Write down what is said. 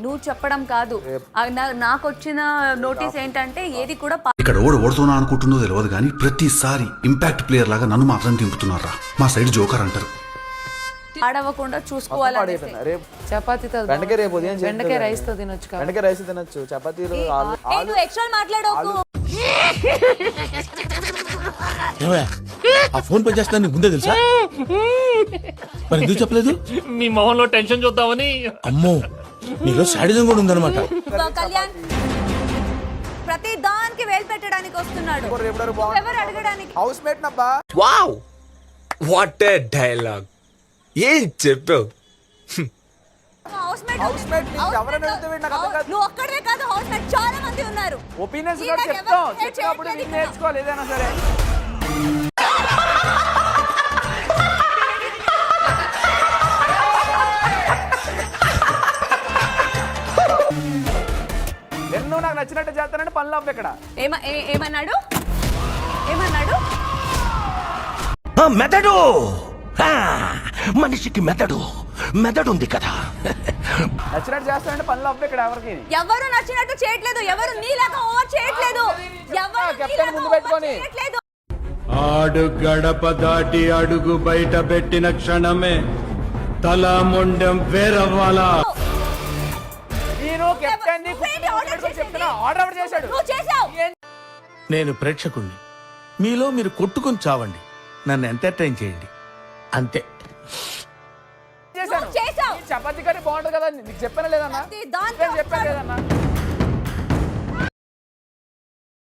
నువ్వు చెప్పడం కాదు, నాకు వచ్చిన నోటీస్ ఏంటంటే ఏది కూడా ఇక్కడ ఓడుతున్నా అనుకుంటుందో తెలియదు కానీ ప్రతిసారి ఇంపాక్ట్ ప్లేయర్ లాగా నన్ను మాత్రం దింపుతున్నారా. మా సైడ్ జోకర్ అంటారు. పాడవకుండా చూసుకోవాలి. చపాతీతో బెండకాయ రైస్ తో తినొచ్చు. బెండకాయ రైస్ తినొచ్చు, చపాతీలు ఎక్స్ట్రా మాట్లాడకు. ఆ ఫోన్ పని చేస్తున్నా నీకు ముందే తెలుసా? మరి ఎందుకు చెప్పలేదు? మీ మొహంలో టెన్షన్ చూద్దామని. అమ్మో, నీలో శాడిజం కూడా ఉందన్నమాట. కళ్యాణ్ ప్రతి దానికి వేలు పెట్టడానికి వస్తున్నాడు. ఎవరు అడగడానికి? హౌస్ మేట్ నబ్బా. Wow, what a dialogue. ఏం చెప్పావు? నువ్వు ఒక్కడే కాదు, హౌస్ మేట్ చాలా మంది ఉన్నారు. ఒపీనియన్స్ చెప్తాం, నేర్చుకోవాలి ఏదైనా సరే. ఎన్నో నాకు నచ్చినట్టు చేస్తానంటే పనులు అవ్వ. ఇక్కడ ఏమన్నాడు? ఏమన్నాడు? మెదడు, మనిషికి మెదడు ఉంది కదా. నచ్చినట్టు చేస్తానంటే పనులు అవ్వ. ఇక్కడ ఎవరు నచ్చినట్టు చేయట్లేదు, ఎవరు నీలాగా ఓవర్ చేయట్లేదు, కెప్టెన్ ముందు పెట్టుకొని. ఆడు గడప దాటి అడుగు బయట పెట్టిన క్షణమే తల మొండెం వేరవ్వాలా. నేను ప్రేక్షకుణ్ణి, మీలో మీరు కొట్టుకుని చావండి, నన్ను ఎంటర్టైన్ చేయండి అంతే. చపాతీ కర్రీ బాగుంటుంది కదా, నీకు చెప్పాను లేదన్నా? చెప్పాను లేదన్నా?